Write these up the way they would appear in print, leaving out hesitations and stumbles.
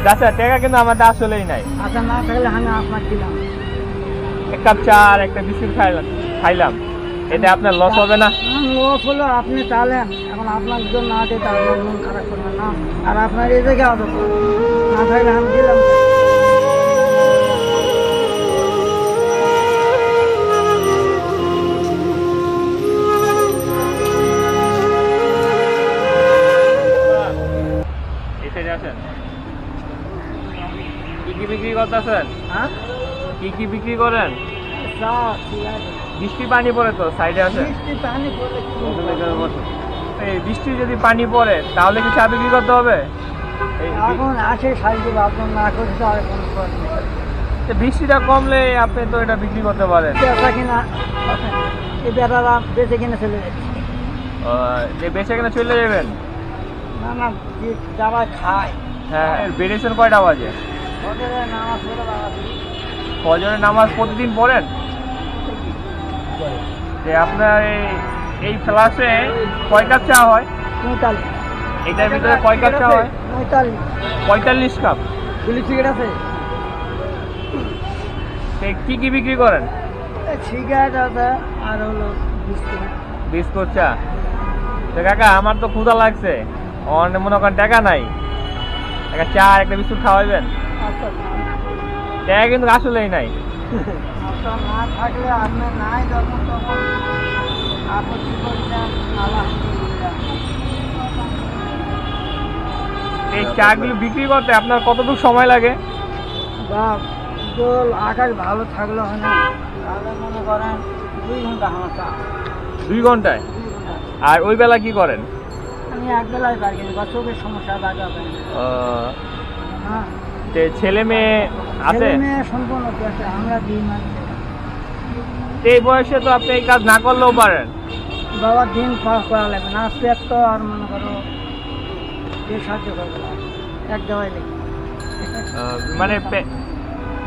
চাচা টাকা কিন্তু আমাদের আসলেই নাই। আচ্ছা না থাকলে আমি আপনার দিলাম। এক কাপ চা আর একটা বিস্কুট খাইলাম, এতে আপনার লস হবে না? লস হলো আপনি চালেন, এখন আপনার জন্য না দিতে আপনার মন খারাপ করবেন না। আর আপনার এই জায়গায় আদর না থাকলে আমি দিলাম। কি কি বিক্রি করতেছেন? হ্যাঁ, কি কি বিক্রি করেন? বৃষ্টি পানি পড়ে তো সাইডে আছে। এই বৃষ্টি যদি পানি পড়ে তাহলে কি চা বিক্রি করতে হবে? এখন আসে সাইডে আপনার না করতে তো আর কোনো প্রশ্ন নেই। বৃষ্টিটা কমলে আপনি তো এটা বিক্রি করতে পারেন। বেচা কিনা এই বেটারা বেঁচে কিনে চলে যাচ্ছে। বেচে কিনা চলে যাবেন? না না, যারা খায়। হ্যাঁ, বেরিয়েছেন কয়টা বাজে? ফজরের নামাজ প্রতিদিন পড়েন? যে আপনার এই ফ্লাসে কয় কাপ চা হয়? 45। এটার ভিতরে কয় কাপ চা হয়? 45 কাপ। গুলি সিগারেট আছে? কি কি বিক্রি করেন? সিগারেট আছে আর হলো বিস্কুট চা। তো কাকা আমার তো ক্ষুধা লাগছে, অনেক মনে করেন টাকা নাই, একটা চা আর একটা বিস্কুট খাওয়াইবেন? টাকা কিন্তু আসলেই নাই। না থাকলে আপনি নাই যখন তখন আপত্তি করছেন। এই চাগুলো বিক্রি করতে আপনার কতটুকু সময় লাগে? বা দোল আকাশ ভালো থাকলে হয় না, তাহলে মনে করেন 2 ঘন্টা আমার চা। 2 ঘন্টায়? আর ওই বেলা কি করেন? আমি এক বেলায় পারি বা চোখের সমস্যা দেখা যায়। হ্যাঁ, ছেলে মেয়ে আছে? মেয়ে সম্পূর্ণ আছে, আমরা 2 মাস। এই বয়সে তো আপনি এই কাজ না করলেও পারেন। বাবা দিন পাস করা লাগবে না, পেট তো আর মনে করো সাহায্য করবে এক দেওয়াই লাগবে। মানে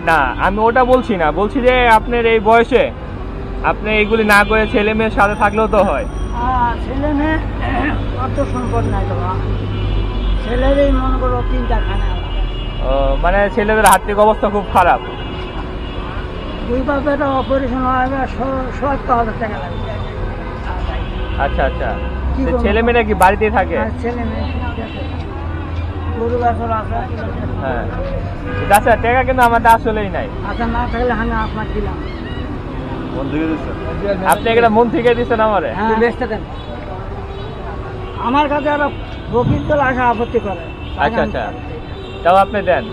না, আমি ওটা বলছি না, বলছি যে আপনার এই বয়সে আপনি এইগুলি না করে ছেলে মেয়ের সাথে থাকলেও তো হয়। ছেলে মেয়ে অত সম্পদ নাই তো, ছেলেরই মনে করো 3টা খানা। মানে ছেলেদের আর্থিক অবস্থা খুব খারাপ। 2 বাপের অপারেশন হয় 70,000 টাকা লাগবে। আচ্ছা আচ্ছা, ছেলে মেয়েরা কি বাড়িতেই থাকে? ছেলে মেয়ে গরু গাছর আছে। হ্যাঁ, আচ্ছা টাকা কিন্তু আমাদের আসলেই নাই। আচ্ছা না থাকলে আমি আপনার দিলাম। আপনি একটা মন থেকে দিচ্ছেন আমারে? বেচতে দেন। আমার কাছে আর বকির দল আসা আপত্তি করে। আচ্ছা আচ্ছা, তাও আপনি দেন।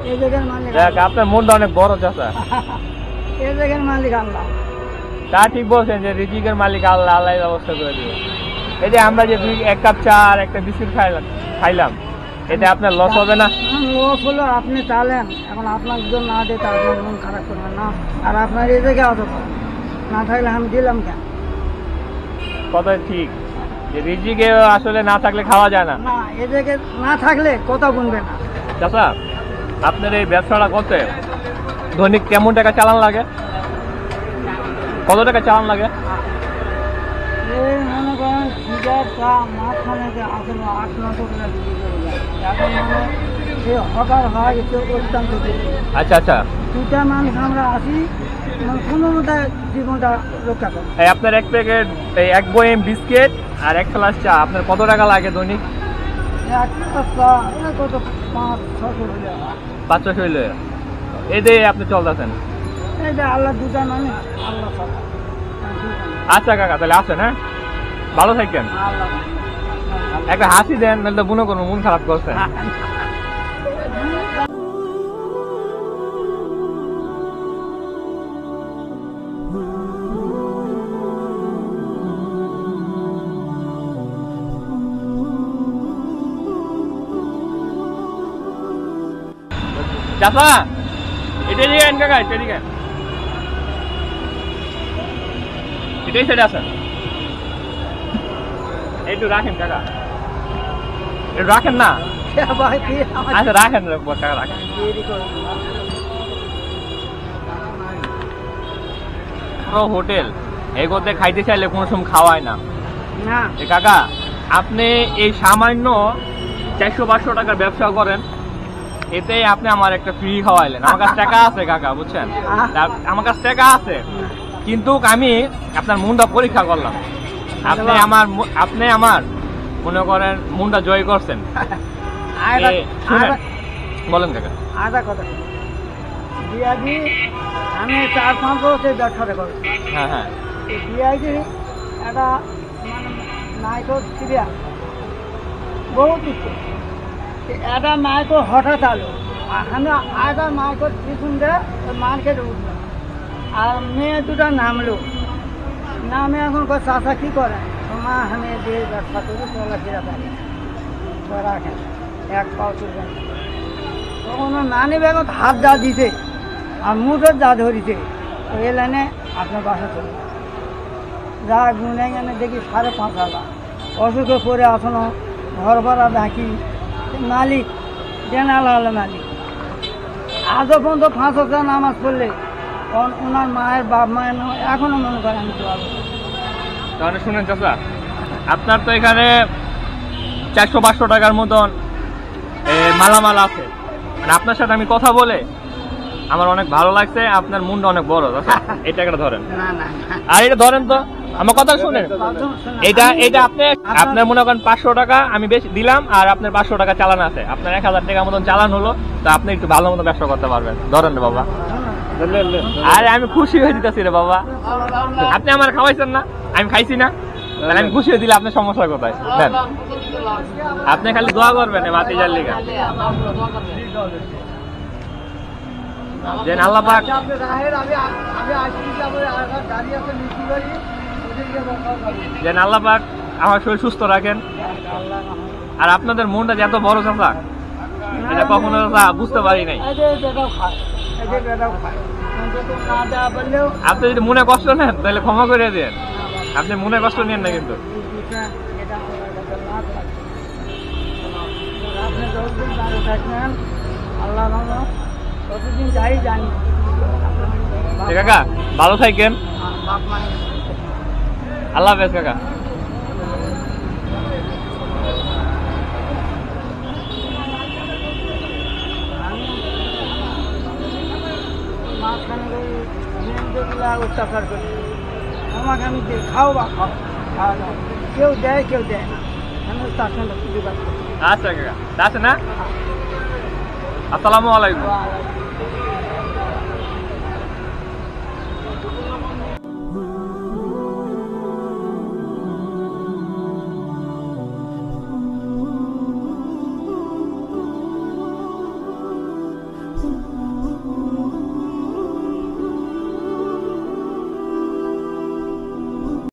এই জায়গার মালিক আপনার মনটা অনেক বড় চাচা। এই জায়গার মালিক আল্লাহ। তা ঠিক বলছেন যে রিজিকের মালিক আল্লাহ, আল্লাহ ব্যবস্থা করে দিবে। এই যে আমরা যে 1 কাপ চা আর একটা বিস্কুট খাইলাম, এতে আপনার লস হবে না? লস হলো আপনি চালেন, এখন আপনার জন্য না দিতে আপনার মন খারাপ করবেন না। আর আপনার এই জায়গায় আদর না থাকলে আমি দিলাম কেন? কথা ঠিক যে রিজিকে আসলে না থাকলে খাওয়া যায় না। না, এই জায়গায় না থাকলে কথা বলবে না। চাচা আপনার এই ব্যবসাটা করতে দৈনিক কেমন টাকা চালান লাগে? কত টাকা চালান লাগে? এই মনে করেন সিগারেটটা মাঝখানে আসলে 8-9 টাকা বিক্রি করে যায়। এখন মানে এই হকার হয় একটু অত্যন্ত বেশি। আচ্ছা আচ্ছা, 2টা মানুষ আমরা আসি, মানে কোনো মতো জীবনটা রক্ষা করি। আপনার 1 প্যাকেট 1 বয়াম বিস্কিট আর 1 গ্লাস চা আপনার কত টাকা লাগে দৈনিক? কত 500-600 হলে 500 হইলে এই দিয়ে আপনি চলতেছেন? এই যে আল্লাহ 2টা মানে আল্লাহ সব। আচ্ছা কাকা, তাহলে আসেন। হ্যাঁ, ভালো থাকেন। একটা হাসি দেন, নাহলে তো মনে করুন মন খারাপ করছেন। চাচা এটা দিকেন, কাকা এটা দিকেন, এটাই সেটা আছেন। একটু রাখেন কাকা, একটু রাখেন না। আচ্ছা রাখেন কাকা, রাখেন। হোটেল এগোতে খাইতে চাইলে কোনো সময় খাওয়ায় না। কাকা আপনি এই সামান্য 400-500 টাকার ব্যবসা করেন, এতেই আপনি আমার একটা ফ্রি খাওয়াইলেন। আমার কাছে টাকা আছে কাকা, বুঝছেন? আমার কাছে টাকা আছে, কিন্তু আমি আপনার মনটা পরীক্ষা করলাম। আপনি আমার মনে করেন মনটা জয় করছেন। শুনেন, বলেন কাকা। আধা কথা বিয়াদি আমি 4-5 বছর ব্যবসাটা করি। হ্যাঁ হ্যাঁ, বিয়াদি একটা মানে নায়ক সিরিয়া বহুত কিছু একটা নায়ক হঠাৎ আলো আমি আধা নায়কের পিছন দিয়ে মার্কেটে উঠলো, আর মেয়ে দুটা নামলো। নামে এখন চাষা কী করে, মা আমি দিয়ে ব্যবসা করি, চলাফেরা পারি রাখেন, এক পাও তুলবেন। তখন নানি বেগত হাত যা দিছে আর মুঠের যা ধরিছে, ওই লাইনে আপনার বাসা চলে যা গুনে গেলে দেখি 5.5 অসুখে পড়ে আসনো, ঘর ভাড়া ডাকি মালিক জেনারেল হলে মালিক আজও পর্যন্ত 5 নামাজ পড়লে ওনার মায়ের বাপ মায়ের এখনো মনে করে আমি তো আলো। তাহলে শুনেন চাচা, আপনার তো এখানে 400-500 টাকার মতন মালামাল আছে। মানে আপনার সাথে আমি কথা বলে আমার অনেক ভালো লাগছে। আপনার মনটা অনেক বড় চাচা, এই টাকাটা ধরেন। আর এটা ধরেন তো, আমার কথা শুনেন। এটা আপনার মনে করেন 500 টাকা আমি বেশি দিলাম, আর আপনার 500 টাকা চালান আছে, আপনার 1000 টাকা মতন চালান হলো, তো আপনি একটু ভালো মতো ব্যবসা করতে পারবেন। ধরেন রে বাবা। আরে আমি খুশি হয়ে দিতেছি রে বাবা, আপনি আমার খাওয়াইছেন না, আমি খাইছি না, তাহলে আমি খুশি হয়ে দিলে আপনার সমস্যা কোথায়? দেন, আপনি খালি দোয়া করবেন ভাতিজার লিগা, যেন আল্লাহ পাক আমার শরীর সুস্থ রাখেন। আর আপনাদের মনটা যে এত বড় চাচা, এটা কখনো বুঝতে পারি নাই। আপনি যদি মনে কষ্ট নেন তাহলে ক্ষমা করে দেন, আপনি মনে কষ্ট নেন না কিন্তু। আল্লাহ কতদিন যাই জানি। কাকা ভালো থাকেন, আল্লাহ হাফেজ কাকা। অত্যাচার করি আমাকে, আমি খাও বা খাও, খাওয়া দাও, কেউ দেয় কেউ দেয় না, আমি তার সঙ্গে প্রতিবাদ করি। আচ্ছা কাকা, আছে না? আসসালামু আলাইকুম।